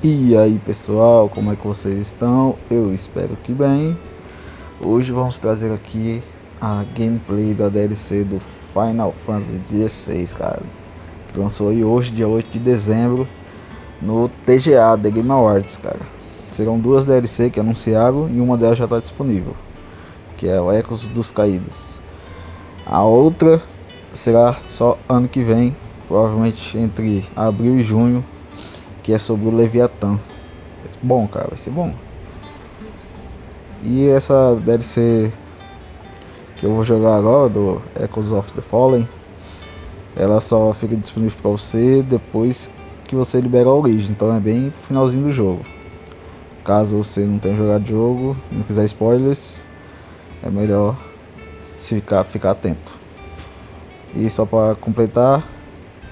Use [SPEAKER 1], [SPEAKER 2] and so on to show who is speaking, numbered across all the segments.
[SPEAKER 1] E aí pessoal, como é que vocês estão? Eu espero que bem. Hoje vamos trazer aqui a gameplay da DLC do Final Fantasy XVI, cara. Que lançou aí hoje, dia 8 de dezembro, no TGA, The Game Awards, cara. Serão duas DLC que anunciaram e uma delas já está disponível, que é o Ecos dos Caídos. A outra será só ano que vem, provavelmente entre abril e junho, que é sobre o Leviatã. Bom, cara, vai ser bom. E essa DLC que eu vou jogar agora, do Echoes of the Fallen, ela só fica disponível para você depois que você libera a origem, então é bem finalzinho do jogo. Caso você não tenha jogado o jogo, não quiser spoilers, é melhor ficar atento. E só para completar,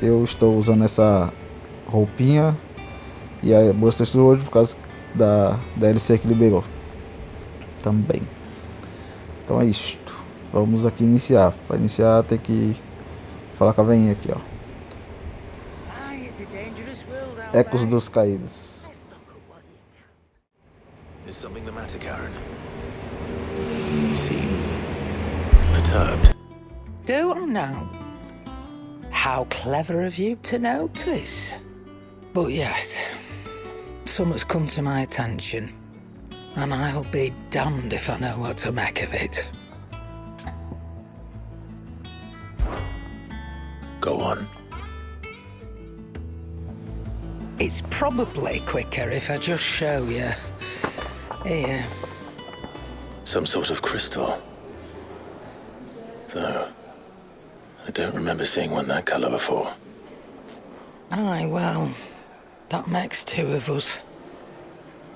[SPEAKER 1] eu estou usando essa roupinha e a bolsa de hoje por causa da DLC que liberou também. Então é isto. Vamos aqui iniciar. Para iniciar tem que falar com a veinha aqui, ó. Ecos dos Caídos.
[SPEAKER 2] Is something the matter, Karen? You seem perturbed.
[SPEAKER 3] Don't know. How clever of you to notice. But yes, something's come to my attention, and I'll be damned if I know what to make of it.
[SPEAKER 2] Go on.
[SPEAKER 3] It's probably quicker if I just show you. Here.
[SPEAKER 2] Some sort of crystal. Though, I don't remember seeing one that colour before.
[SPEAKER 3] Aye, well, that makes two of us.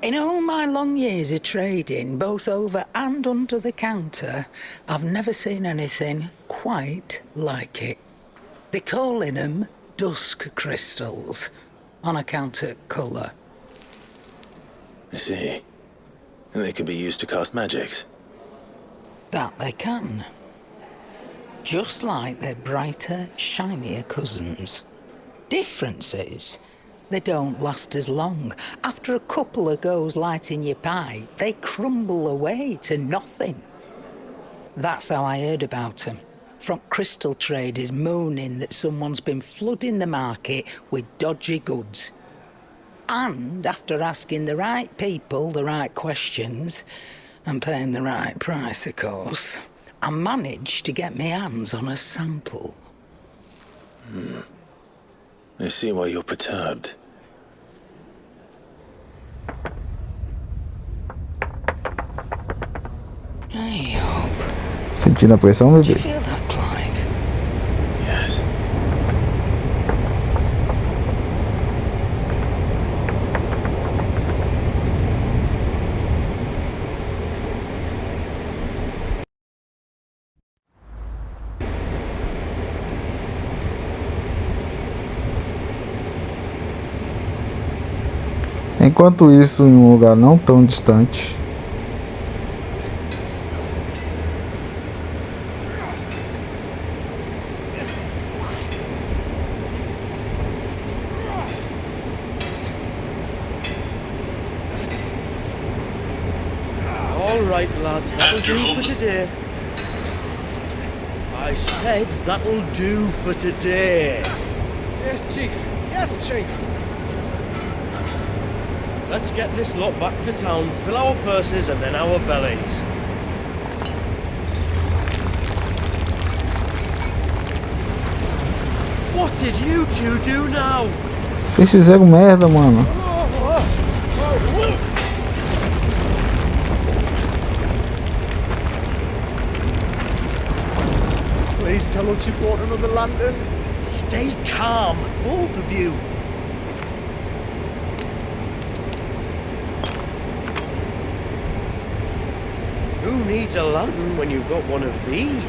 [SPEAKER 3] In all my long years of trading, both over and under the counter, I've never seen anything quite like it. They're calling them dusk crystals, on account of colour.
[SPEAKER 2] I see. And they could be used to cast magics.
[SPEAKER 3] That they can. Just like their brighter, shinier cousins. Difference is, they don't last as long. After a couple of goes lighting your pipe, they crumble away to nothing. That's how I heard about them. From crystal traders moaning that someone's been flooding the market with dodgy goods. And after asking the right people the right questions, and paying the right price, of course, I managed to get my hands on a sample.
[SPEAKER 2] I see why you're perturbed.
[SPEAKER 3] I hope.
[SPEAKER 1] Sentindo a pressão,
[SPEAKER 3] Do
[SPEAKER 1] bebê?
[SPEAKER 3] you feel that, Clive?
[SPEAKER 2] Yes.
[SPEAKER 1] Enquanto isso, em um lugar não tão distante,
[SPEAKER 4] All right, lads, that'll do for today. I said that'll do for today.
[SPEAKER 5] Yes, Chief. Yes, Chief.
[SPEAKER 4] Let's get this lot back to town, fill our purses and then our bellies. What did you two do now?
[SPEAKER 1] vocês fizeram merda, mano.
[SPEAKER 5] Please tell us you bought another lantern.
[SPEAKER 4] Stay calm, both of you. Who needs a lantern when you've got one of these?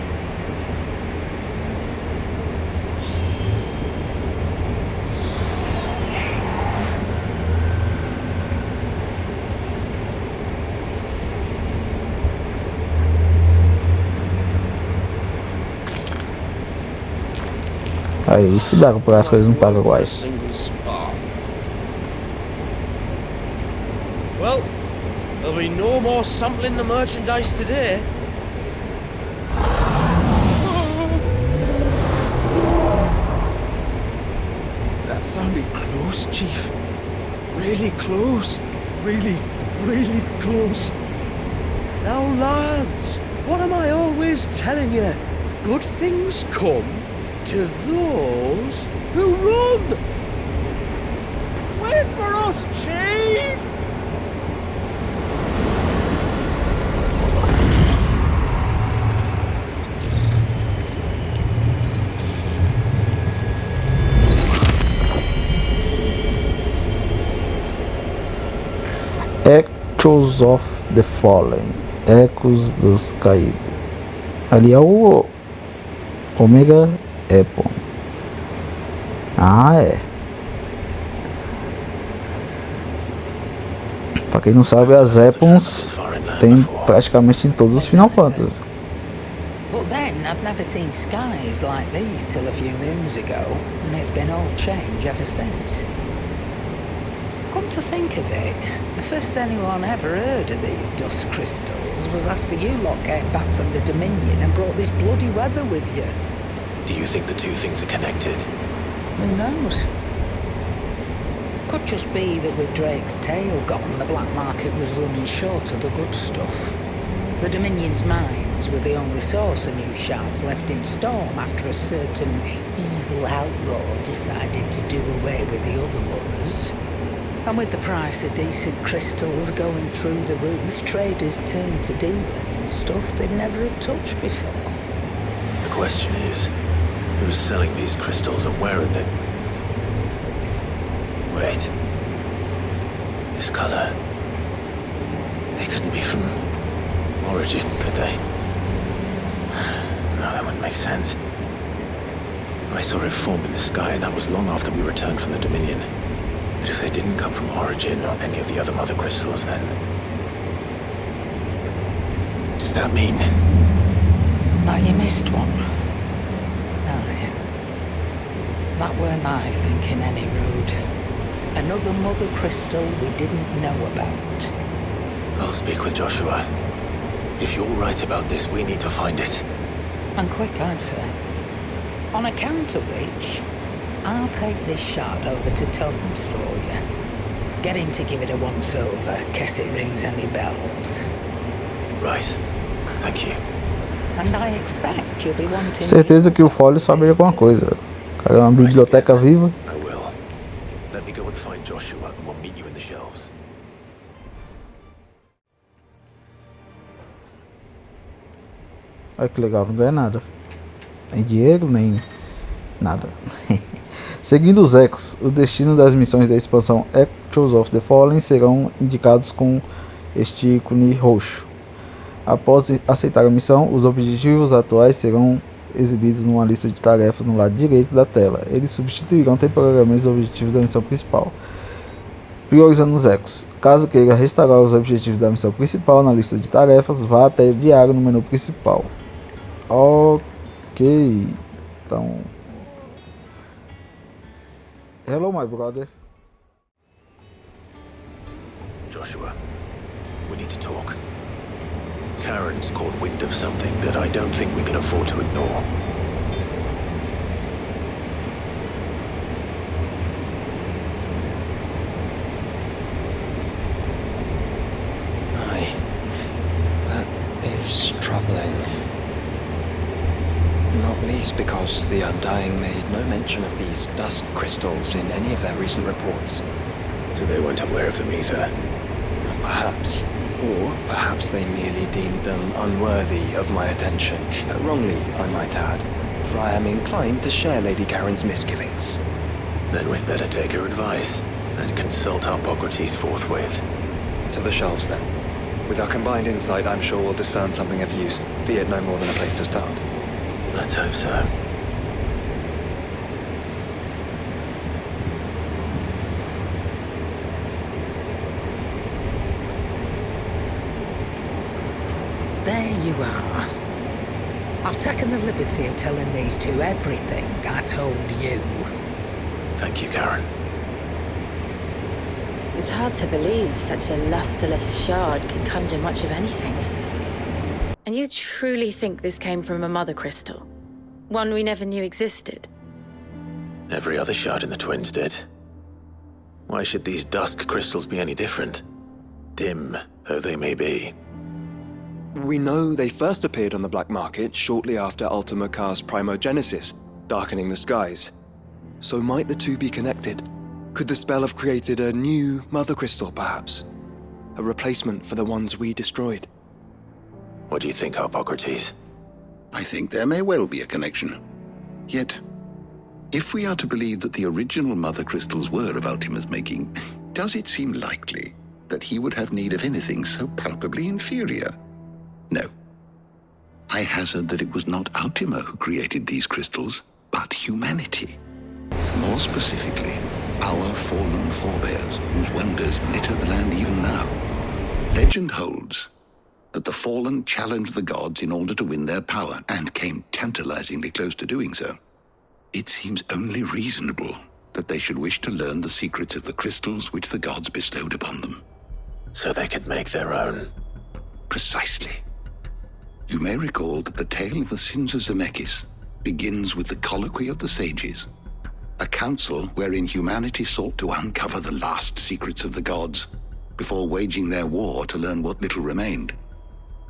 [SPEAKER 1] Aí, isso que dá pra as coisas no Paraguai.
[SPEAKER 4] Single spark. Well, there'll be no more sampling the merchandise today.
[SPEAKER 5] That sounded close, Chief. Really close. Really, really close.
[SPEAKER 4] Now, lads, what am I always telling you? Good things come to those who run.
[SPEAKER 5] Wait for us, Chief!
[SPEAKER 1] Echoes of the Fallen, Ecos dos Caídos. Ali é o Omega Epon. Ah, é. Pra quem não sabe, as Epons tem praticamente em todos os Final Fantasy.
[SPEAKER 3] But then I'd never seen skies like these till a few moons ago, and it's been all change ever since. Come to think of it, the first anyone ever heard of these dust crystals was after you lot came back from the Dominion and brought this bloody weather with you.
[SPEAKER 2] Do you think the two things are connected?
[SPEAKER 3] Who knows? Could just be that with Drake's tail gone, the black market was running short of the good stuff. The Dominion's mines were the only source of new shards left in Storm after a certain evil outlaw decided to do away with the other mothers. And with the price of decent crystals going through the roof, traders turned to dealing in stuff they'd never have touched before.
[SPEAKER 2] The question is, who's selling these crystals and where are they? Wait. This color. They couldn't be from Origin, could they? No, that wouldn't make sense. I saw it form in the sky, and that was long after we returned from the Dominion. But if they didn't come from Origin or any of the other mother crystals, then... does that mean...
[SPEAKER 3] That you missed one? Aye. That were my thinking, any Rude. Another mother crystal we didn't know about.
[SPEAKER 2] I'll speak with Joshua. If you're right about this, we need to find it.
[SPEAKER 3] And quick, I'd say. On account of which, I'll take this shard over to Tom's for you. Get him to give it a once-over, in case it rings any bells.
[SPEAKER 2] Right. Thank you.
[SPEAKER 3] And I expect you'll be wanting...
[SPEAKER 1] Certeza que o Foley sabe alguma coisa. O cara é uma biblioteca viva.
[SPEAKER 2] I will. Let me go and find Joshua and we'll meet you in the shelves.
[SPEAKER 1] Olha que legal, não ganha nada. Nem dinheiro, nem nada. Seguindo os ecos, o destino das missões da expansão Echoes of the Fallen serão indicados com este ícone roxo. Após aceitar a missão, os objetivos atuais serão exibidos numa lista de tarefas no lado direito da tela. Eles substituirão temporariamente os objetivos da missão principal. Priorizando os ecos. Caso queira restaurar os objetivos da missão principal na lista de tarefas, vá até o diário no menu principal. Ok, então... Hello, my brother.
[SPEAKER 2] Joshua, we need to talk. Karen's caught wind of something that I don't think we can afford to ignore.
[SPEAKER 6] Aye, that is troubling. Not least because the Undying made no mention of these dust crystals in any of their recent reports.
[SPEAKER 2] So they weren't aware of them either.
[SPEAKER 6] Perhaps. Or perhaps they merely deemed them unworthy of my attention. Wrongly, I might add, for I am inclined to share Lady Karen's misgivings.
[SPEAKER 2] Then we'd better take her advice and consult Hippocrates forthwith.
[SPEAKER 6] To the shelves, then. With our combined insight, I'm sure we'll discern something of use, be it no more than a place to start.
[SPEAKER 2] Let's hope so.
[SPEAKER 3] There you are. I've taken the liberty of telling these two everything I told you.
[SPEAKER 2] Thank you, Karen.
[SPEAKER 7] It's hard to believe such a lusterless shard could conjure much of anything. And you truly think this came from a mother crystal? One we never knew existed?
[SPEAKER 2] Every other shard in the twins did. Why should these dusk crystals be any different? Dim though they may be.
[SPEAKER 6] We know they first appeared on the black market shortly after Ultima Car's primogenesis, darkening the skies. So might the two be connected? Could the spell have created a new mother crystal, perhaps? A replacement for the ones we destroyed?
[SPEAKER 2] What do you think, Hippocrates?
[SPEAKER 8] I think there may well be a connection. Yet, if we are to believe that the original mother crystals were of Ultima's making, does it seem likely that he would have need of anything so palpably inferior? No. I hazard that it was not Ultima who created these crystals, but humanity. More specifically, our fallen forebears, whose wonders litter the land even now. Legend holds that the fallen challenged the gods in order to win their power, and came tantalizingly close to doing so. It seems only reasonable that they should wish to learn the secrets of the crystals which the gods bestowed upon them.
[SPEAKER 2] So they could make their own.
[SPEAKER 8] Precisely. You may recall that the tale of the sins of Zemeckis begins with the colloquy of the sages, a council wherein humanity sought to uncover the last secrets of the gods before waging their war to learn what little remained.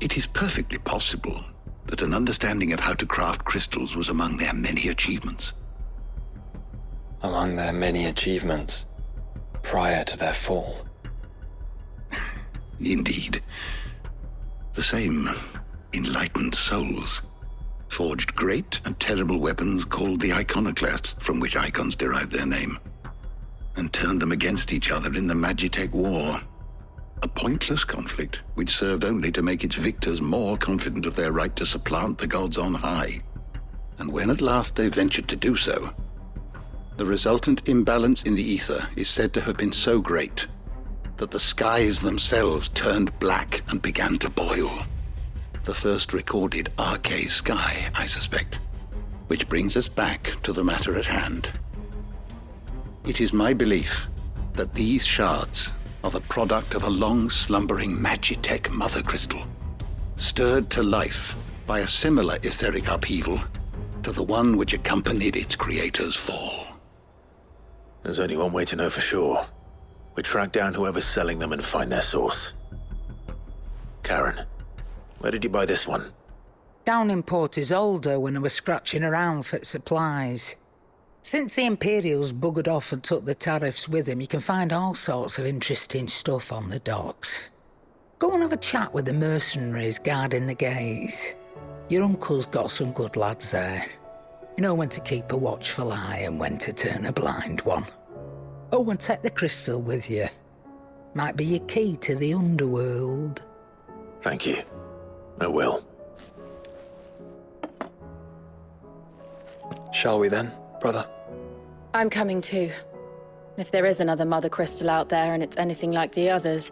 [SPEAKER 8] It is perfectly possible that an understanding of how to craft crystals was among their many achievements.
[SPEAKER 6] Among their many achievements, prior to their fall.
[SPEAKER 8] Indeed. The same enlightened souls forged great and terrible weapons called the iconoclasts, from which icons derived their name, and turned them against each other in the Magitech War. A pointless conflict which served only to make its victors more confident of their right to supplant the gods on high. And when at last they ventured to do so, the resultant imbalance in the ether is said to have been so great that the skies themselves turned black and began to boil. The first recorded arcade sky, I suspect. Which brings us back to the matter at hand. It is my belief that these shards are the product of a long-slumbering Magitech mother crystal, stirred to life by a similar etheric upheaval to the one which accompanied its creator's fall.
[SPEAKER 2] There's only one way to know for sure. We track down whoever's selling them and find their source. Karen, where did you buy this one?
[SPEAKER 3] Down in Port Isolde when I was scratching around for supplies. Since the Imperials buggered off and took the tariffs with them, you can find all sorts of interesting stuff on the docks. Go and have a chat with the mercenaries guarding the gates. Your uncle's got some good lads there. You know when to keep a watchful eye and when to turn a blind one. Oh, and take the crystal with you. Might be your key to the underworld.
[SPEAKER 2] Thank you. I will.
[SPEAKER 6] Shall we then, brother?
[SPEAKER 7] I'm coming too. If there is another mother crystal out there and it's anything like the others,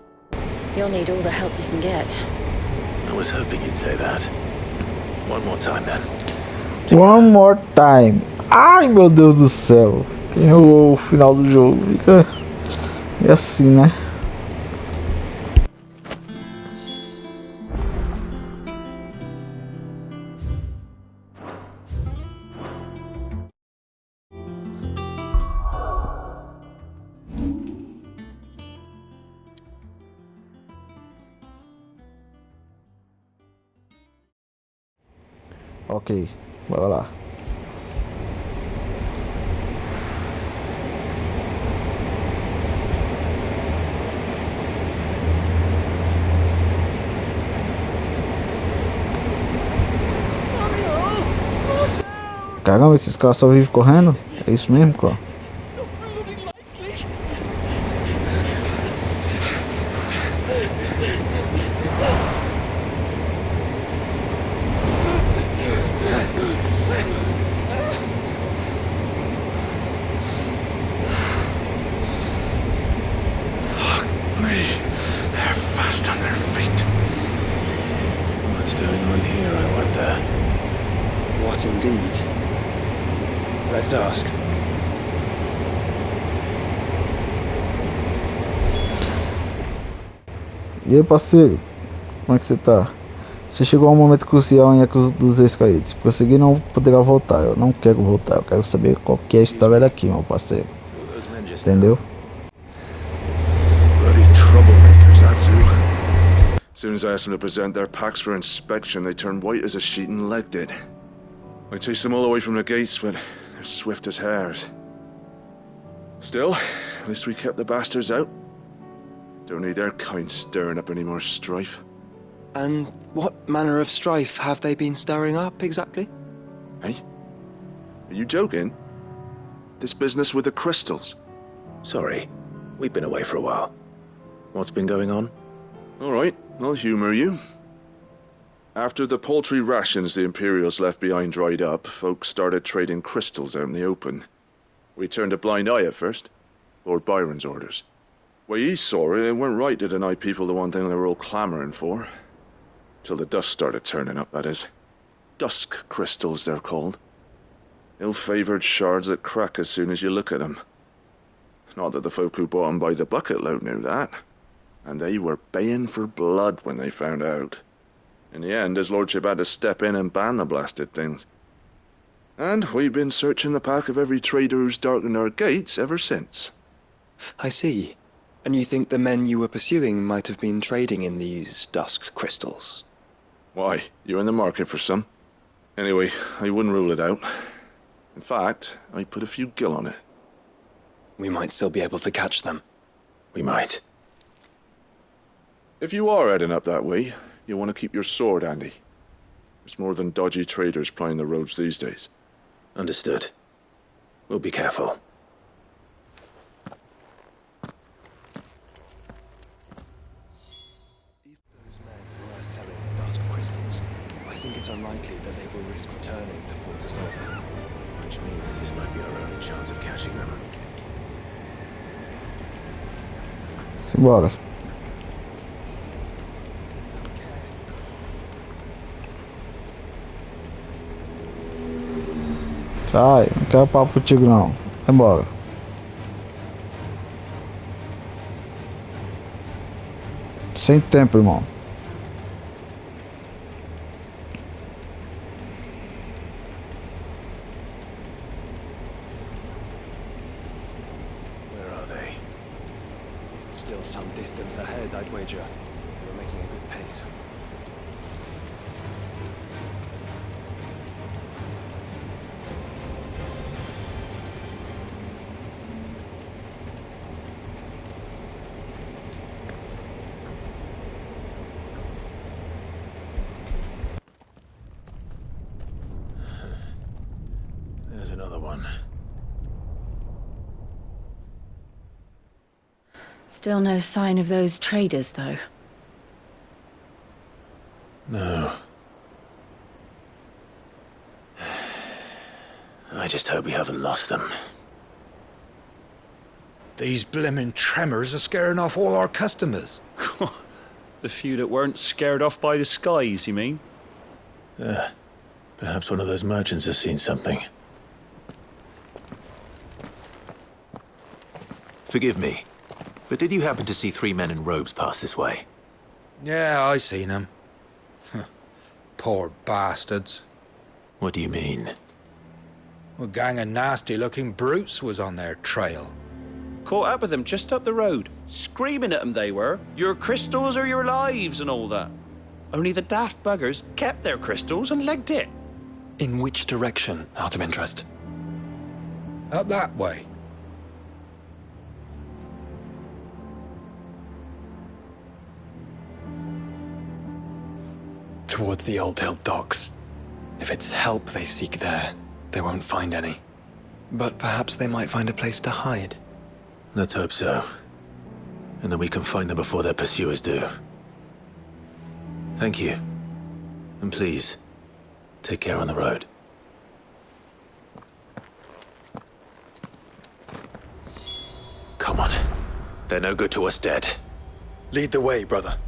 [SPEAKER 7] you'll need all the help you can get.
[SPEAKER 2] I was hoping you'd say that. One more time, then.
[SPEAKER 1] One more time. Ai, meu Deus do céu. Quem jogou o final do jogo fica assim, né? Ok, bora lá. Caramba, esses caras só vivem correndo? É isso mesmo, cara?
[SPEAKER 2] What's going on here, I wonder?
[SPEAKER 6] What indeed? Let's ask.
[SPEAKER 1] E aí, parceiro? Como é que você tá? Você chegou a um momento crucial em Ecos dos Ex-Caídos. Prosseguir não poderá voltar. Eu não quero voltar. Eu quero saber qual que é a história daqui, meu parceiro. Entendeu?
[SPEAKER 2] Bloody troublemakers, that's who. As soon as I asked them to present their packs for inspection, they turned white as a sheet and legged it. I chased them all away from the gates, but they're swift as hares. Still, at least we kept the bastards out. Don't need their kind stirring up any more strife.
[SPEAKER 6] And what manner of strife have they been stirring up, exactly?
[SPEAKER 2] Hey? Are you joking? This business with the crystals?
[SPEAKER 9] Sorry, we've been away for a while. What's been going on?
[SPEAKER 2] Alright, I'll humor you. After the paltry rations the Imperials left behind dried up, folks started trading crystals out in the open. We turned a blind eye at first. Lord Byron's orders. Way he saw it, it weren't right to deny people the one thing they were all clamouring for. Till the dust started turning up, that is. Dusk crystals, they're called. Ill-favoured shards that crack as soon as you look at them. Not that the folk who bought them by the bucket load knew that. And they were baying for blood when they found out. In the end, his lordship had to step in and ban the blasted things. And we've been searching the pack of every trader who's darkened our gates ever since.
[SPEAKER 6] I see. And you think the men you were pursuing might have been trading in these dusk crystals?
[SPEAKER 2] Why, you're in the market for some. Anyway, I wouldn't rule it out. In fact, I put a few gil on it.
[SPEAKER 6] We might still be able to catch them.
[SPEAKER 9] We might.
[SPEAKER 2] If you are heading up that way, you want to keep your sword handy. There's more than dodgy traders plying the roads these days.
[SPEAKER 9] Understood. We'll be careful.
[SPEAKER 6] If those men were selling dusk crystals, I think it's unlikely that they will risk returning to Port Isolde.
[SPEAKER 9] Which means this might be our only chance of catching them.
[SPEAKER 1] Simbora. Sai, não quero papo contigo não. Vai embora. Sem tempo, irmão.
[SPEAKER 9] Where are they?
[SPEAKER 6] Still some distance ahead, I'd wager. They were making a good pace.
[SPEAKER 9] There's another one.
[SPEAKER 7] Still no sign of those traders, though.
[SPEAKER 9] No. I just hope we haven't lost them.
[SPEAKER 5] These blimmin' tremors are scaring off all our customers.
[SPEAKER 10] The few that weren't scared off by the skies, you mean?
[SPEAKER 9] Perhaps one of those merchants has seen something. Forgive me, but did you happen to see 3 men in robes pass this way?
[SPEAKER 5] Yeah, I seen them. Poor bastards.
[SPEAKER 9] What do you mean?
[SPEAKER 5] A gang of nasty-looking brutes was on their trail.
[SPEAKER 10] Caught up with them just up the road, screaming at them they were. Your crystals are your lives and all that. Only the daft buggers kept their crystals and legged it.
[SPEAKER 6] In which direction, out of interest?
[SPEAKER 5] Up that way.
[SPEAKER 6] Towards the Old Hill docks. If it's help they seek there, they won't find any. But perhaps they might find a place to hide.
[SPEAKER 9] Let's hope so. And then we can find them before their pursuers do. Thank you. And please, take care on the road. Come on. They're no good to us dead.
[SPEAKER 6] Lead the way, brother.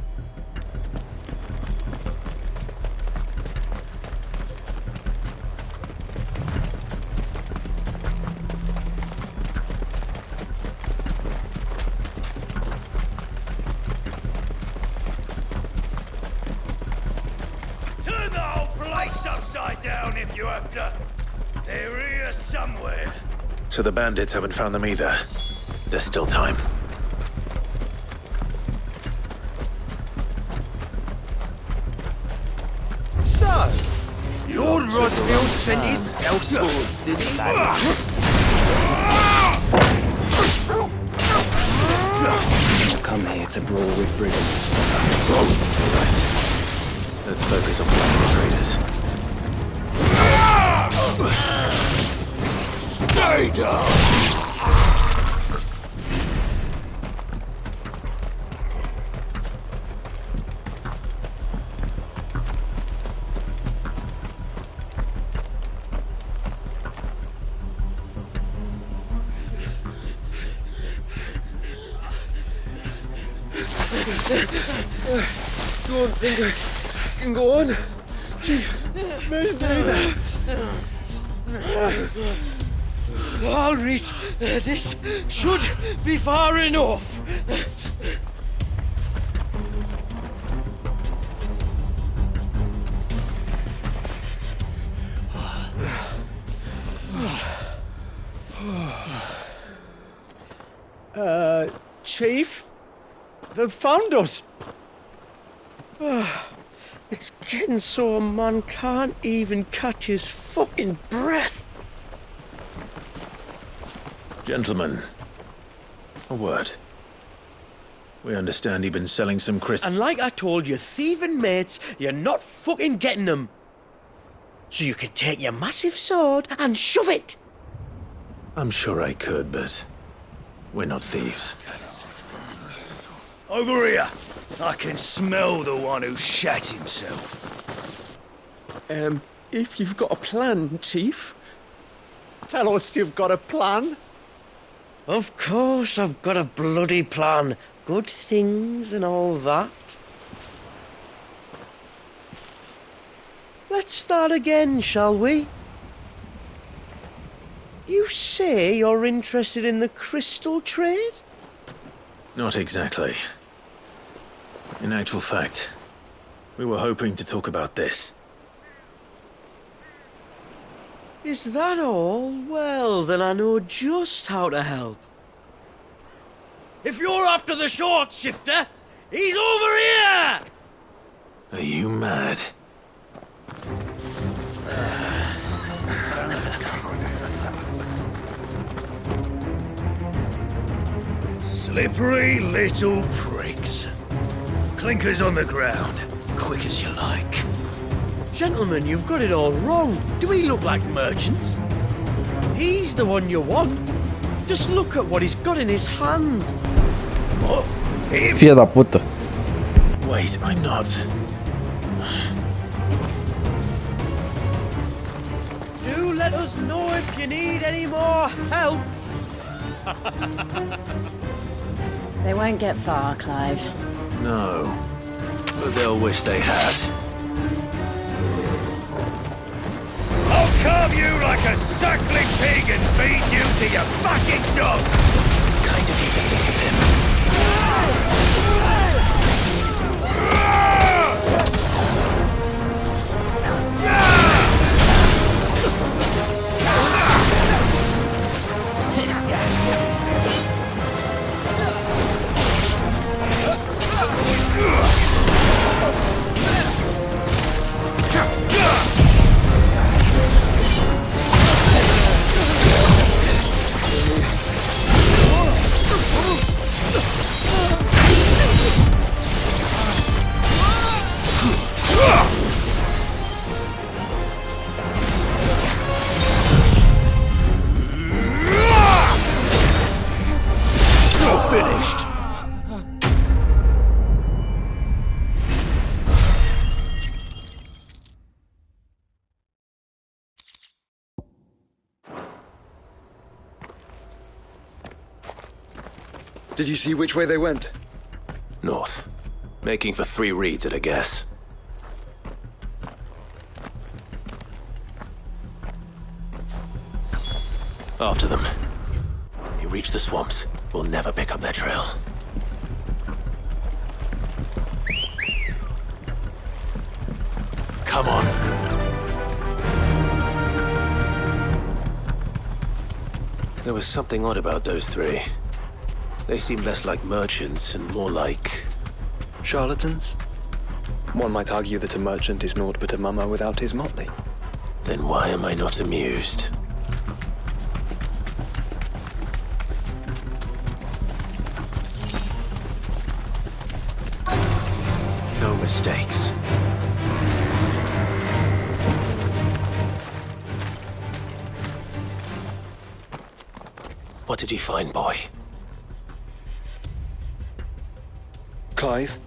[SPEAKER 4] this upside down if you have to. They're here somewhere.
[SPEAKER 9] So the bandits haven't found them either. There's still time.
[SPEAKER 4] So, Lord Rosfield sent his sellswords, did he?
[SPEAKER 6] Come here to brawl with brigands.
[SPEAKER 9] Right. Let's focus on finding the traders.
[SPEAKER 8] Stay down!
[SPEAKER 4] Don't think I can go on. Chief, maybe. All right, this should be far enough. Chief? They've found us. It's getting so a man can't even catch his fucking breath.
[SPEAKER 9] Gentlemen, a word. We understand you've been selling some crystals.
[SPEAKER 4] And like I told your thieving mates, you're not fucking getting them. So you can take your massive sword and shove it.
[SPEAKER 9] I'm sure I could, but we're not thieves.
[SPEAKER 4] Over here. I can smell the one who shat himself.
[SPEAKER 11] If you've got a plan, Chief, tell us you've got a plan.
[SPEAKER 4] Of course I've got a bloody plan. Good things and all that. Let's start again, shall we? You say you're interested in the crystal trade?
[SPEAKER 9] Not exactly. In actual fact, we were hoping to talk about this.
[SPEAKER 4] Is that all? Well, then I know just how to help. If you're after the short shifter, he's over here!
[SPEAKER 9] Are you mad?
[SPEAKER 4] Slippery little pricks. Clinkers on the ground, quick as you like. Gentlemen, you've got it all wrong. Do we look like merchants? He's the one you want. Just look at what he's got in his hand. What? Him?
[SPEAKER 1] Filha da puta.
[SPEAKER 9] Wait, I'm not.
[SPEAKER 4] Do let us know if you need any more help.
[SPEAKER 7] They won't get far, Clive.
[SPEAKER 9] No. But they'll wish they had.
[SPEAKER 4] I'll carve you like a suckling pig and feed you to your fucking dog!
[SPEAKER 9] Kind of you to think of him.
[SPEAKER 6] Did you see which way they went?
[SPEAKER 9] North. Making for 3 reads at a guess. After them. You reach the swamps, we'll never pick up their trail. Come on.
[SPEAKER 12] There was something odd about those three. They seemed less like merchants and more like...
[SPEAKER 6] Charlatans? One might argue that a merchant is naught but a mummer without his motley.
[SPEAKER 12] Then why am I not amused? No mistakes. What did he find, boy?
[SPEAKER 6] Clive,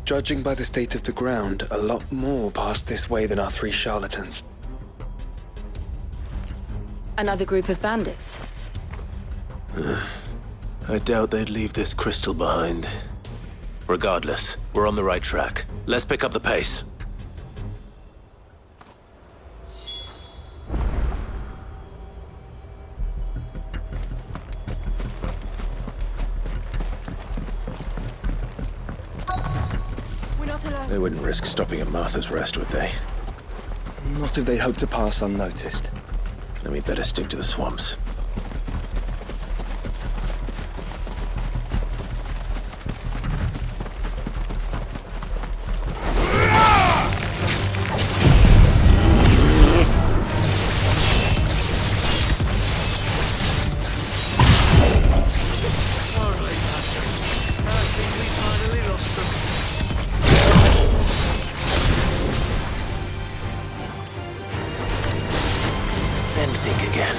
[SPEAKER 6] judging by the state of the ground, a lot more passed this way than our three charlatans.
[SPEAKER 7] Another group of bandits.
[SPEAKER 12] I doubt they'd leave this crystal behind. Regardless, we're on the right track. Let's pick up the pace. They wouldn't risk stopping at Martha's Rest, would they?
[SPEAKER 6] Not if they hope to pass unnoticed.
[SPEAKER 12] Then we'd better stick to the swamps. Then think again.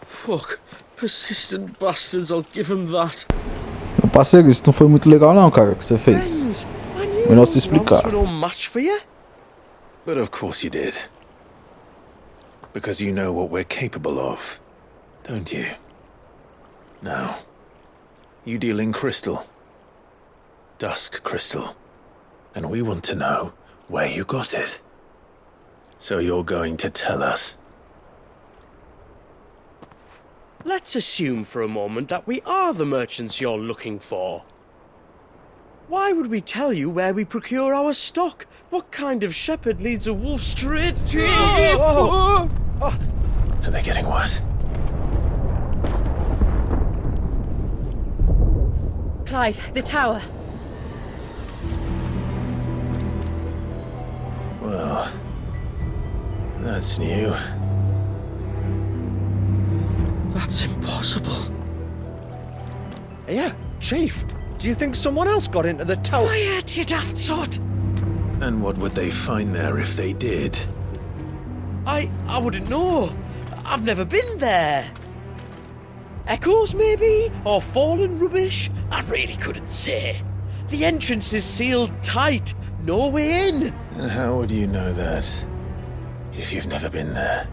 [SPEAKER 11] Fuck. Persistent bastards, I'll give them that.
[SPEAKER 1] Meu parceiro, isso não foi muito legal não, cara, que você fez. Melhor se explicar.
[SPEAKER 11] No match for you?
[SPEAKER 9] But of course you did. Because you know what we're capable of, don't you? Now, you deal in crystal. Dusk crystal. And we want to know where you got it. So you're going to tell us.
[SPEAKER 11] Let's assume for a moment that we are the merchants you're looking for. Why would we tell you where we procure our stock? What kind of shepherd leads a wolf straight to...
[SPEAKER 9] Are they getting worse?
[SPEAKER 7] Clive, the tower.
[SPEAKER 9] Well, that's new.
[SPEAKER 11] That's impossible.
[SPEAKER 4] Yeah, Chief. Do you think someone else got into the tower?
[SPEAKER 11] Quiet, you daft sot!
[SPEAKER 9] And what would they find there if they did?
[SPEAKER 11] I wouldn't know. I've never been there. Echoes, maybe? Or fallen rubbish? I really couldn't say. The entrance is sealed tight. No way in.
[SPEAKER 9] And how would you know that? If you've never been there?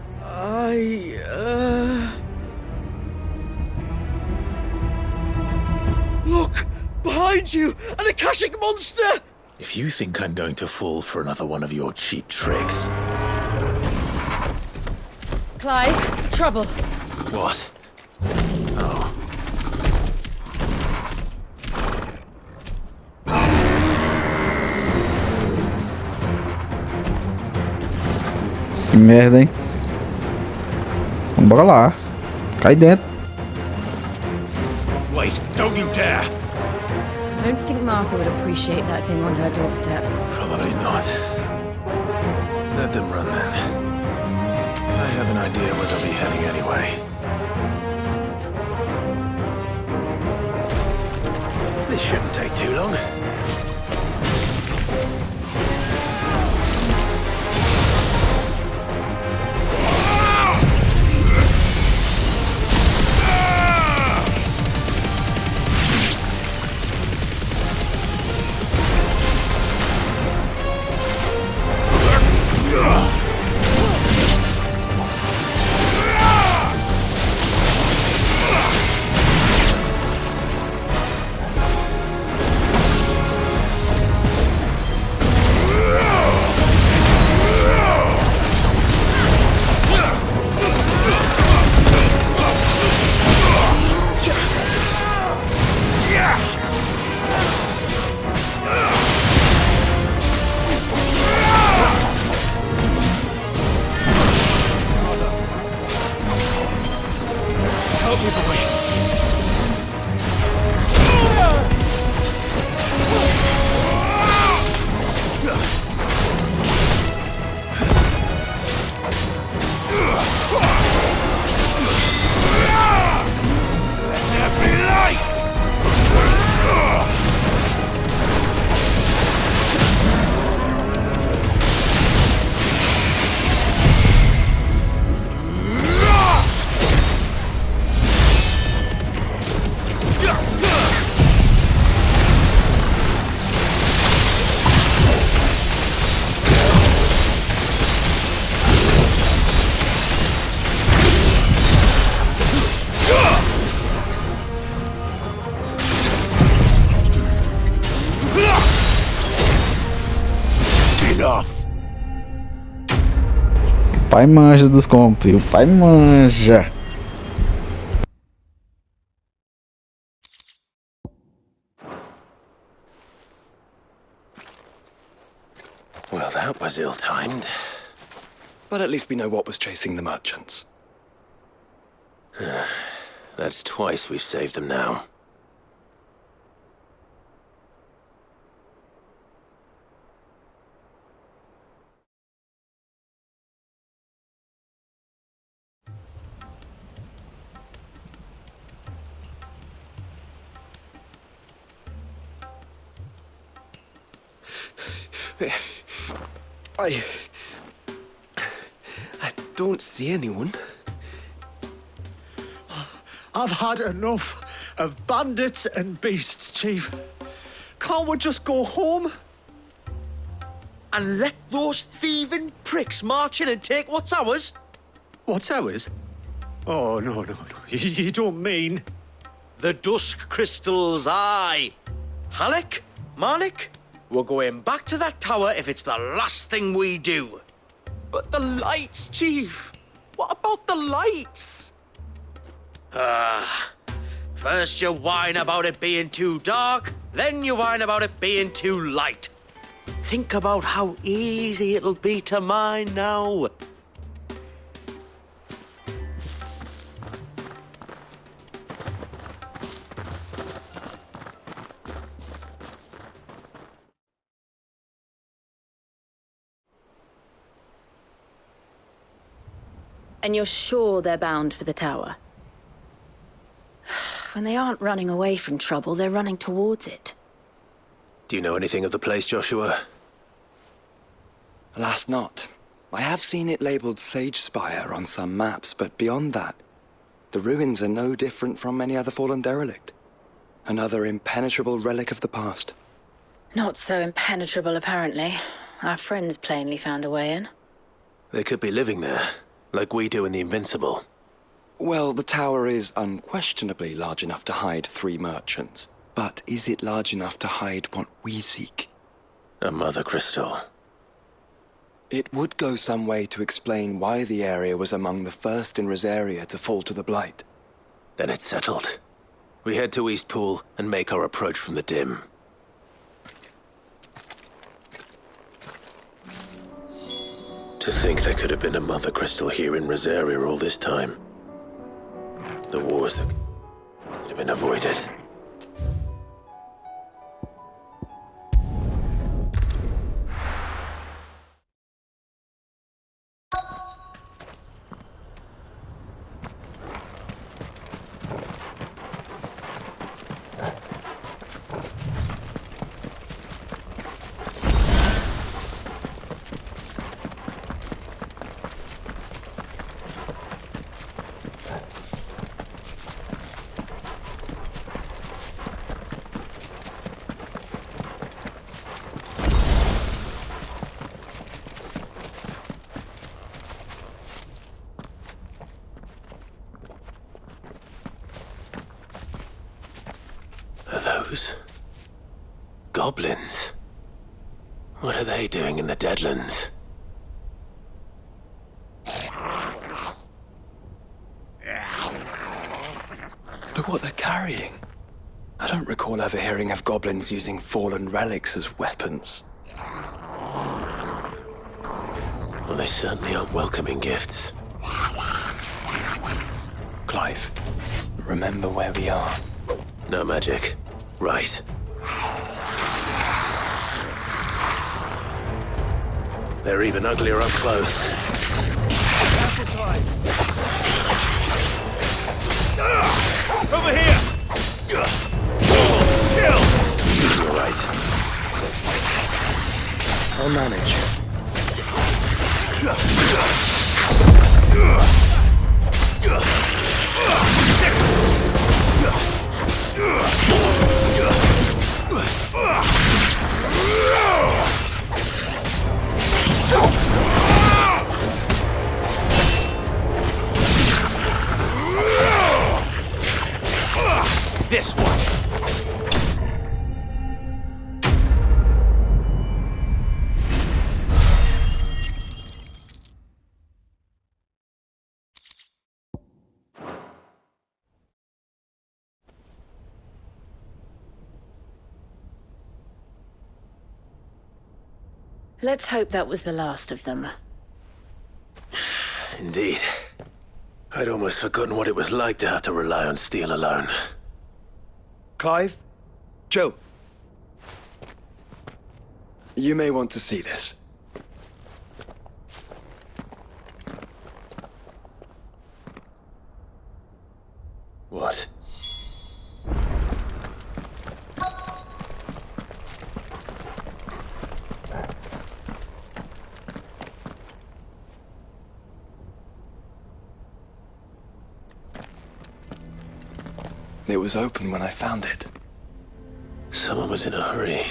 [SPEAKER 11] Look! Behind you! An Akashic monster!
[SPEAKER 9] If you think I'm going to fall for another one of your cheap tricks...
[SPEAKER 7] Clive, trouble.
[SPEAKER 9] What? Oh.
[SPEAKER 1] Que merda, hein? Bora lá. Cai dentro.
[SPEAKER 12] Wait, don't you dare!
[SPEAKER 7] I don't think Martha would appreciate that thing on her doorstep.
[SPEAKER 9] Probably not. Let them run then. I have an idea where they'll be heading anyway.
[SPEAKER 12] This shouldn't take too long. along?
[SPEAKER 1] Pai manja dos comp, o pai manja.
[SPEAKER 12] Well, that was ill-timed.
[SPEAKER 6] But at least we know what was chasing the merchants.
[SPEAKER 12] That's twice we've saved them now.
[SPEAKER 6] I don't see anyone.
[SPEAKER 4] I've had enough of bandits and beasts, Chief. Can't we just go home?
[SPEAKER 11] And let those thieving pricks march in and take what's ours?
[SPEAKER 4] What's ours? Oh, no. You don't mean...
[SPEAKER 11] The dusk crystals, aye. Halleck, Marnick, we're going back to that tower if it's the last thing we do.
[SPEAKER 4] But the lights, Chief. What about the lights?
[SPEAKER 11] First you whine about it being too dark, then you whine about it being too light. Think about how easy it'll be to mine now.
[SPEAKER 7] And you're sure they're bound for the tower? When they aren't running away from trouble, they're running towards it.
[SPEAKER 12] Do you know anything of the place, Joshua?
[SPEAKER 6] Alas, not. I have seen it labelled Sage Spire on some maps, but beyond that, the ruins are no different from any other fallen derelict. Another impenetrable relic of the past.
[SPEAKER 7] Not so impenetrable, apparently. Our friends plainly found a way in.
[SPEAKER 12] They could be living there, like we do in the Invincible.
[SPEAKER 6] Well, the tower is unquestionably large enough to hide 3 merchants. But is it large enough to hide what we seek?
[SPEAKER 12] A mother crystal.
[SPEAKER 6] It would go some way to explain why the area was among the first in Rosaria to fall to the Blight.
[SPEAKER 12] Then it's settled. We head to Eastpool and make our approach from the dim. To think there could have been a mother crystal here in Rosaria all this time. The wars that could have been avoided. those? Goblins? What are they doing in the Deadlands?
[SPEAKER 6] Look what they're carrying. I don't recall ever hearing of goblins using fallen relics as weapons.
[SPEAKER 12] Well, they certainly aren't welcoming gifts.
[SPEAKER 6] Clive, remember where we are.
[SPEAKER 12] No magic. Right. They're even uglier up close.
[SPEAKER 4] Over here! Kill!
[SPEAKER 12] You're right.
[SPEAKER 6] I'll manage.
[SPEAKER 4] This one!
[SPEAKER 7] Let's hope that was the last of them.
[SPEAKER 12] Indeed. I'd almost forgotten what it was like to have to rely on steel alone.
[SPEAKER 6] Clive? Joe? You may want to see this.
[SPEAKER 12] What?
[SPEAKER 6] It was open when I found it.
[SPEAKER 12] Someone was in a hurry.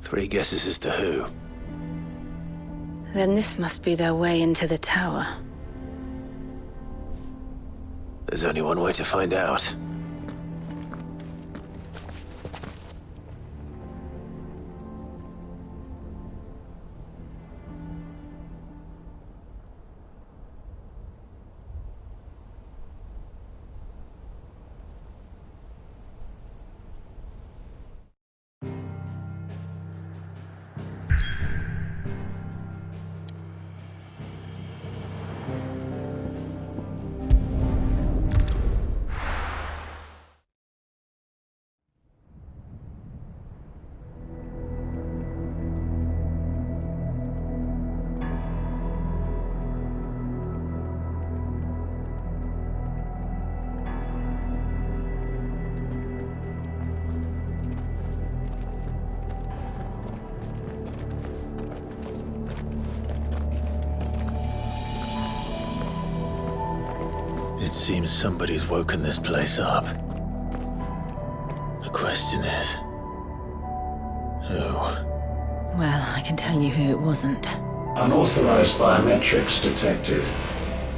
[SPEAKER 12] 3 guesses as to who.
[SPEAKER 7] Then this must be their way into the tower.
[SPEAKER 12] There's only one way to find out. It seems somebody's woken this place up. The question is, who?
[SPEAKER 7] Well, I can tell you who it wasn't.
[SPEAKER 13] Unauthorized biometrics detected.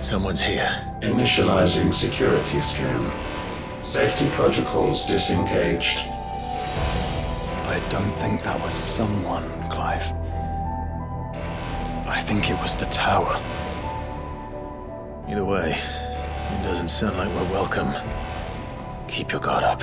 [SPEAKER 12] Someone's here.
[SPEAKER 13] Initializing security scan. Safety protocols disengaged.
[SPEAKER 6] I don't think that was someone, Clive. I think it was the tower.
[SPEAKER 12] Either way, it doesn't sound like we're welcome. Keep your guard up.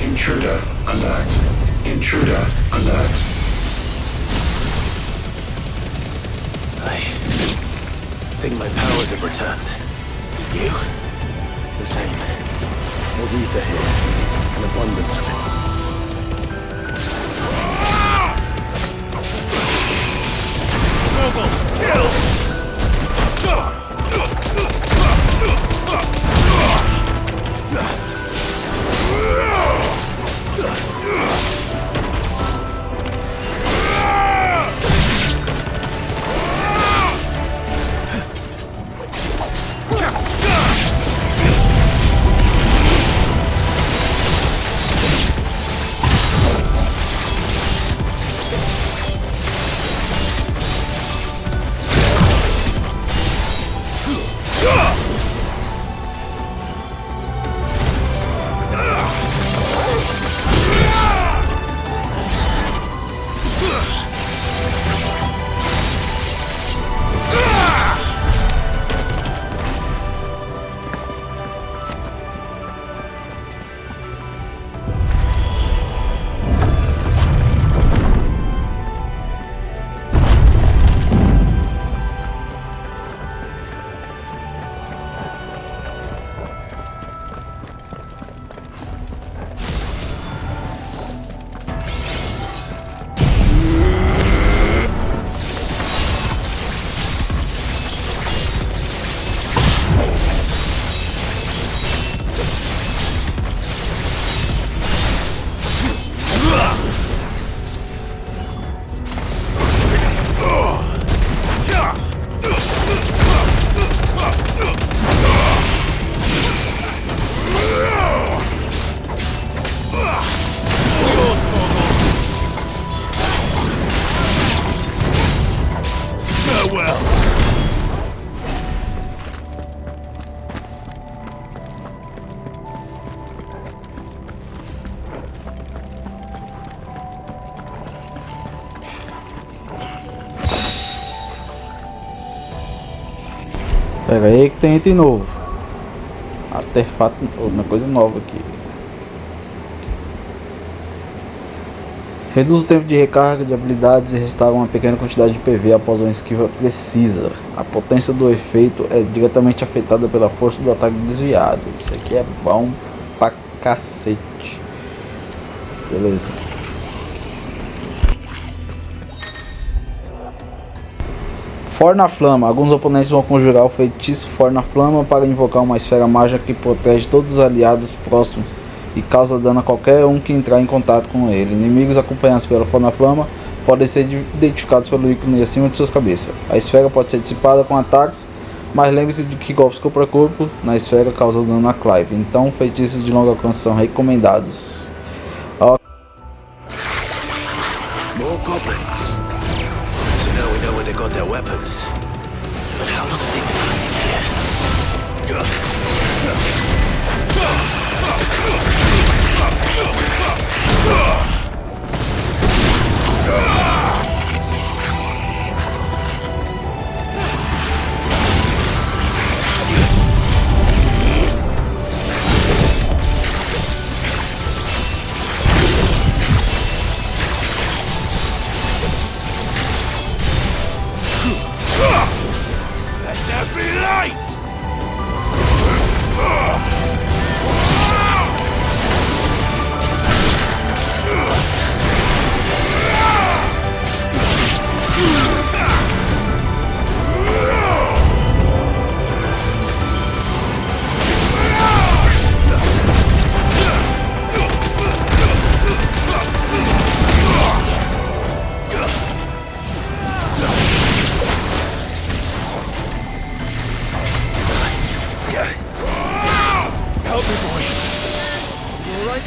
[SPEAKER 13] Intruder alert. Intruder alert.
[SPEAKER 12] I think my powers have returned. You?
[SPEAKER 6] The same. There's ether here. An abundance of it.
[SPEAKER 4] Noble, kill!
[SPEAKER 1] Pera aí que tem item novo. Artefato, uma coisa nova aqui. Reduz o tempo de recarga de habilidades e restaura uma pequena quantidade de PV após uma esquiva precisa. A potência do efeito é diretamente afetada pela força do ataque desviado. Isso aqui é bom pra cacete. Beleza. For na Flama. Alguns oponentes vão conjurar o feitiço For na Flama para invocar uma esfera mágica que protege todos os aliados próximos e causa dano a qualquer um que entrar em contato com ele. Inimigos acompanhados pela For na Flama podem ser identificados pelo ícone acima de suas cabeças. A esfera pode ser dissipada com ataques, mas lembre-se de que golpes corpo a corpo na esfera causam dano a Clive. Então feitiços de longo alcance são recomendados.
[SPEAKER 12] More goblins. So now we know where they got their weapons. But how long have they been hiding here?
[SPEAKER 4] Let there be light! Help me, boy. You all right?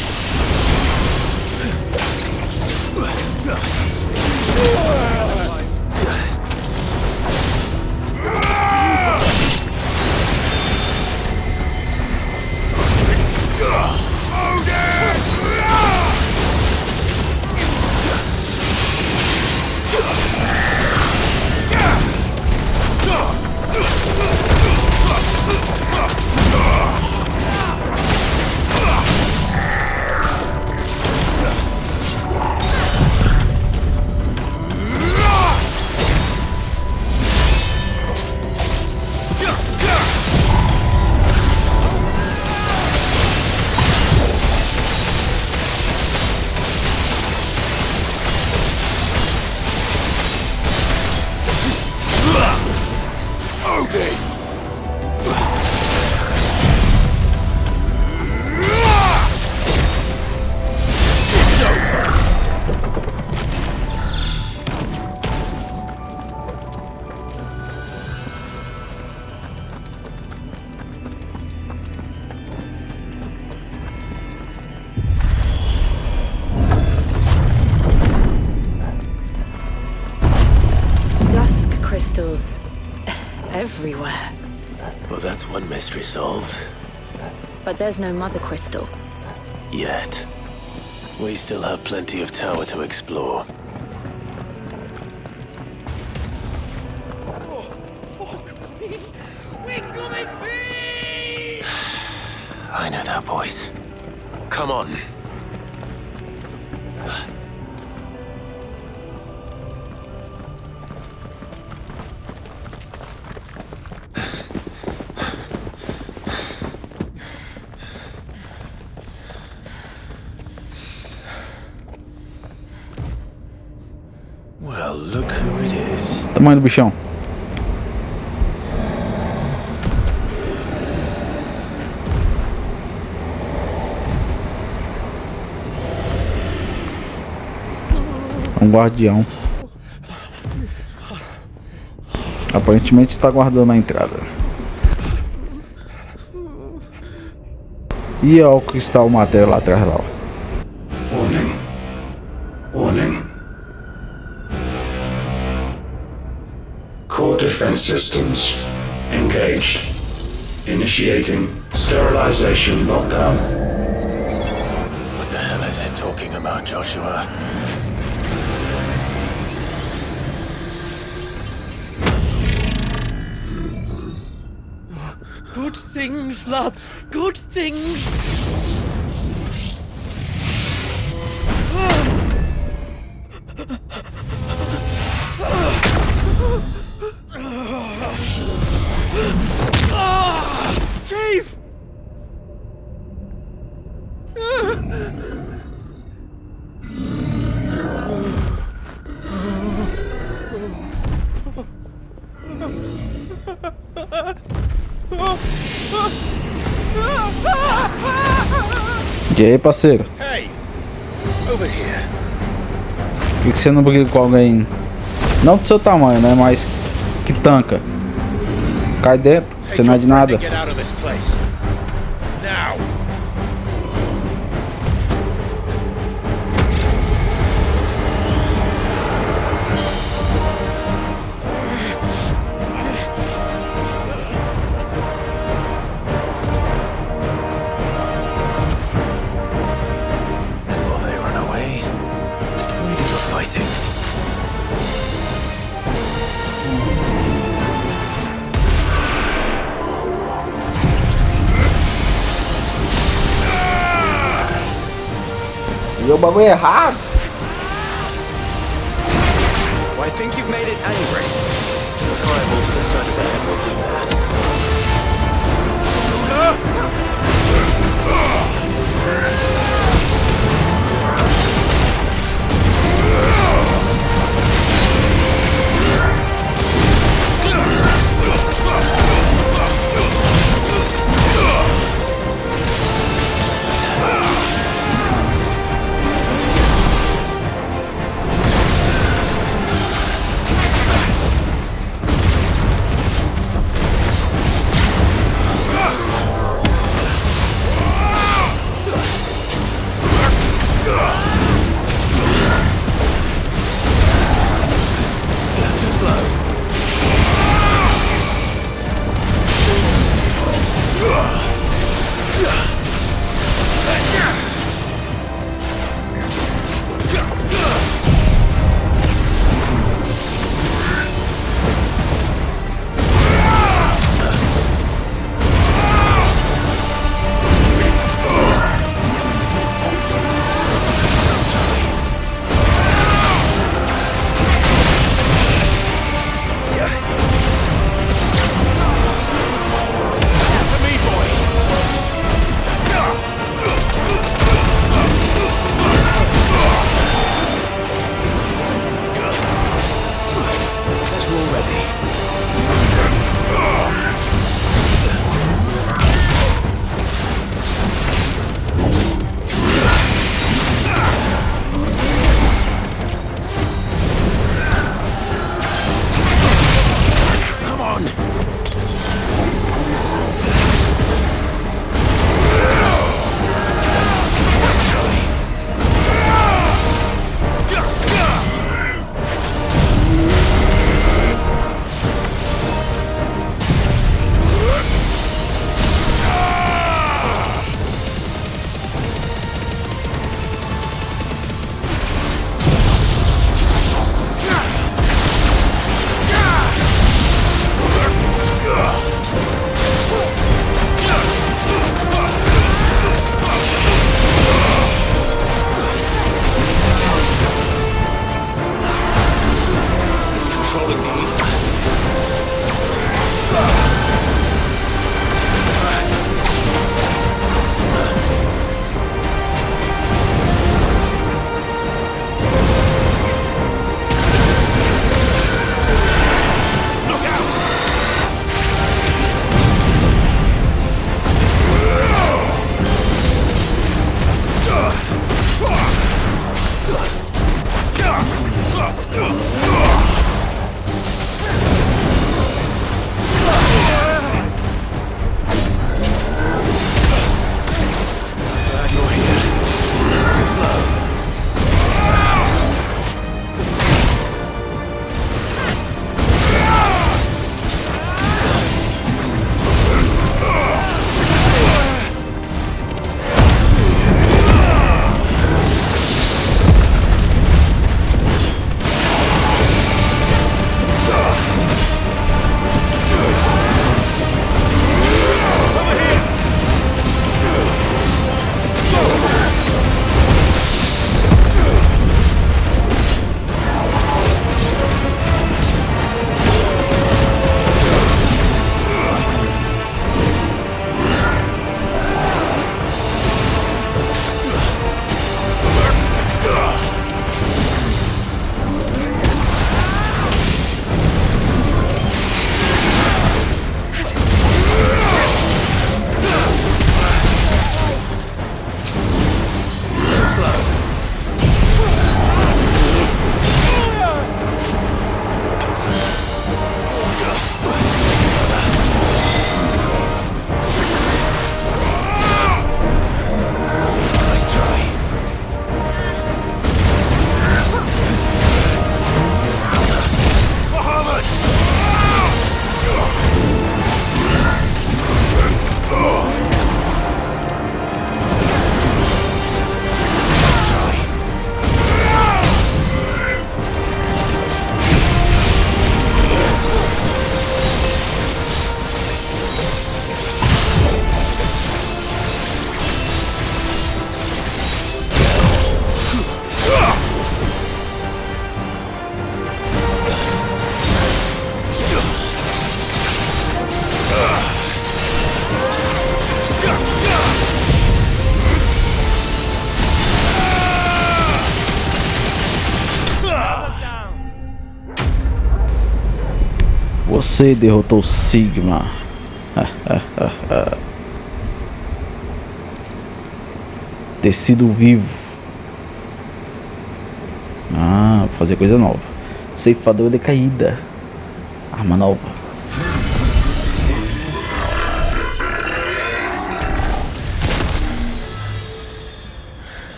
[SPEAKER 7] Crystals everywhere.
[SPEAKER 12] Well, that's one mystery solved.
[SPEAKER 7] But there's no mother crystal.
[SPEAKER 12] Yet. We still have plenty of tower to explore. I know that voice. Come on. Well, look who it is.
[SPEAKER 1] Tamanho do bichão. É um guardião. Aparentemente está guardando a entrada. E olha o cristal matéria lá atrás lá.
[SPEAKER 13] Warning. Warning. Core defense systems engaged. Initiating sterilization lockdown.
[SPEAKER 12] What the hell is it talking about, Joshua?
[SPEAKER 11] Good things, lads. Good things. Chief!
[SPEAKER 1] E aí, parceiro?
[SPEAKER 9] Hey, over here.
[SPEAKER 1] Por que você não briga com alguém? Não do seu tamanho, né? Mas que tanca. Cai dentro, você não é de nada.
[SPEAKER 9] Get out of this place. Now.
[SPEAKER 12] And while they run away, we do the fighting.
[SPEAKER 1] E o bagulho é errado.
[SPEAKER 12] I think you've made it angry. The fireball to the side of the head will do that.
[SPEAKER 1] Você derrotou Sigma. Tecido vivo. Vou fazer coisa nova. Ceifador decaída. Arma nova.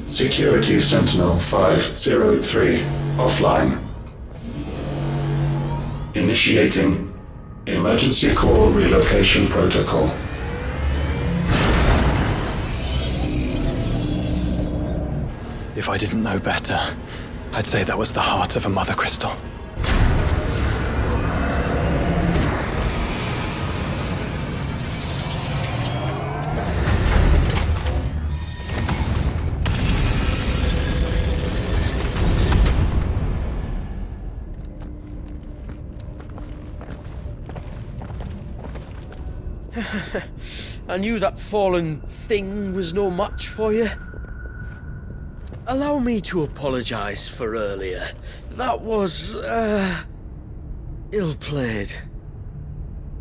[SPEAKER 13] Security Sentinel 503 offline. Initiating emergency call relocation protocol.
[SPEAKER 6] If I didn't know better, I'd say that was the heart of a mother crystal.
[SPEAKER 11] I knew that fallen thing was no match for you. Allow me to apologise for earlier. That was, ill-played.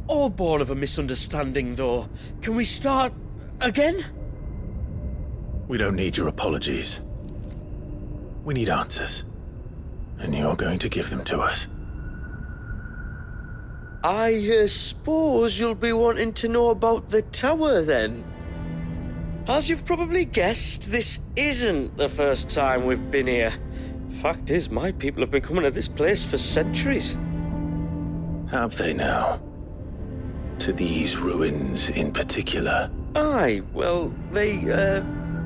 [SPEAKER 11] All born of a misunderstanding, though. Can we start again?
[SPEAKER 12] We don't need your apologies. We need answers. And you're going to give them to us.
[SPEAKER 11] I suppose you'll be wanting to know about the tower, then? As you've probably guessed, this isn't the first time we've been here. Fact is, my people have been coming to this place for centuries.
[SPEAKER 12] Have they now? To these ruins in particular?
[SPEAKER 11] Aye, well, they,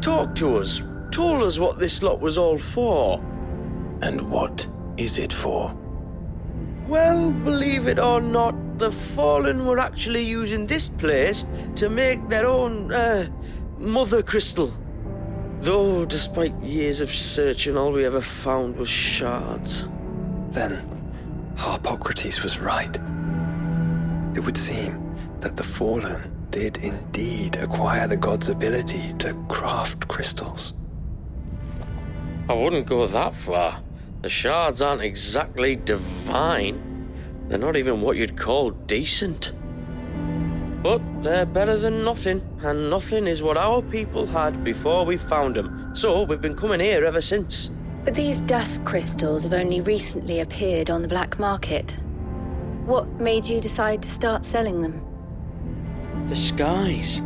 [SPEAKER 11] talked to us, told us what this lot was all for.
[SPEAKER 12] And what is it for?
[SPEAKER 11] Well, believe it or not, the Fallen were actually using this place to make their own, mother crystal. Though, despite years of searching, all we ever found was shards.
[SPEAKER 6] Then, Harpocrates was right. It would seem that the Fallen did indeed acquire the god's ability to craft crystals.
[SPEAKER 11] I wouldn't go that far. The shards aren't exactly divine. They're not even what you'd call decent. But they're better than nothing, and nothing is what our people had before we found them. So we've been coming here ever since.
[SPEAKER 7] But these dust crystals have only recently appeared on the black market. What made you decide to start selling them?
[SPEAKER 11] The skies.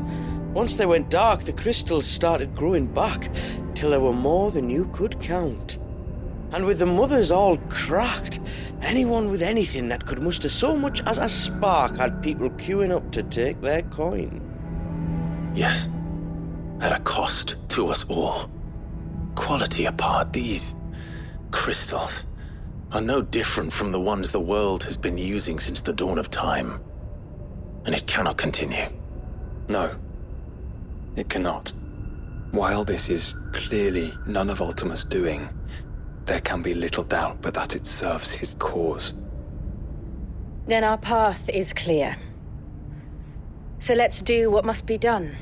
[SPEAKER 11] Once they went dark, the crystals started growing back, till there were more than you could count. And with the mothers all cracked, anyone with anything that could muster so much as a spark had people queuing up to take their coin.
[SPEAKER 12] Yes, at a cost to us all. Quality apart, these crystals are no different from the ones the world has been using since the dawn of time. And it cannot continue.
[SPEAKER 6] No, it cannot. While this is clearly none of Ultima's doing, there can be little doubt but that it serves his cause.
[SPEAKER 7] Then our path is clear. So let's do what must be done.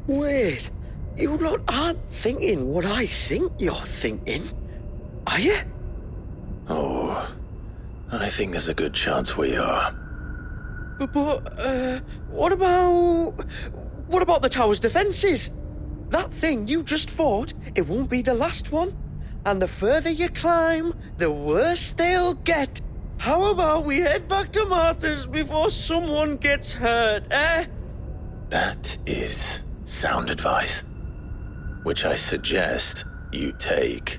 [SPEAKER 11] Wait, you lot aren't thinking what I think you're thinking, are you?
[SPEAKER 12] Oh, I think there's a good chance we are.
[SPEAKER 11] But what about the tower's defenses? That thing you just fought, it won't be the last one. And the further you climb, the worse they'll get. How about we head back to Martha's before someone gets hurt, eh?
[SPEAKER 12] That is sound advice, which I suggest you take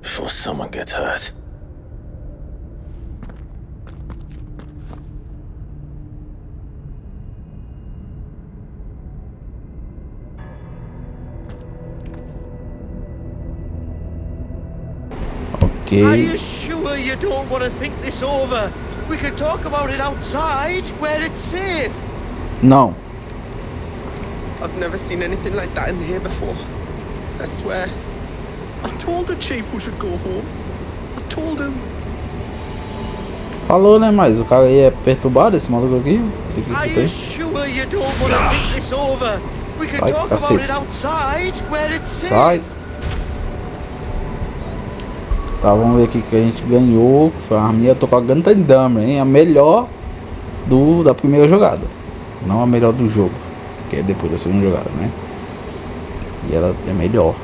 [SPEAKER 12] before someone gets hurt.
[SPEAKER 11] Are you sure you don't want to think this over? We could talk about it outside, where it's safe.
[SPEAKER 1] No.
[SPEAKER 14] I've never seen anything like that in here before. I swear. I told the chief we should go home. I told him.
[SPEAKER 1] Falou, né? Mas o cara aí é perturbado, esse maluco aqui.
[SPEAKER 11] Are you sure you don't want to think this over? We could talk about it outside, where it's safe.
[SPEAKER 1] Sai. Tá, vamos ver aqui que a gente ganhou. A arminha, eu tô com a Gundam, hein? A melhor da primeira jogada. Não a melhor do jogo, que é depois da segunda jogada, né? E ela é melhor.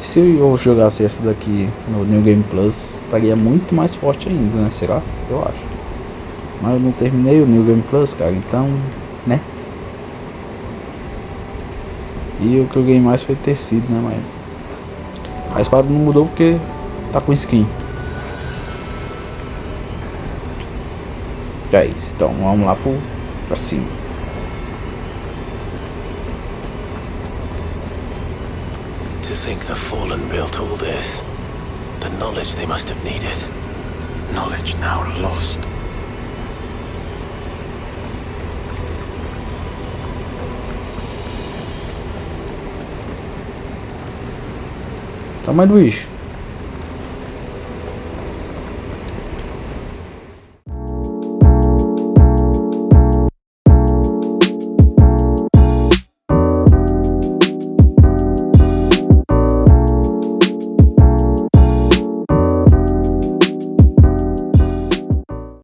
[SPEAKER 1] Se eu jogasse essa daqui no New Game Plus, estaria muito mais forte ainda, né? Será? Eu acho. Mas eu não terminei o New Game Plus, cara, então, né? E o que eu ganhei mais foi tecido, né, mas a espada não mudou porque tá com skin. É isso, então vamos lá pra cima.
[SPEAKER 12] To think the Fallen built all this. The knowledge they must have needed. Knowledge now lost.
[SPEAKER 1] Tamanho do bicho.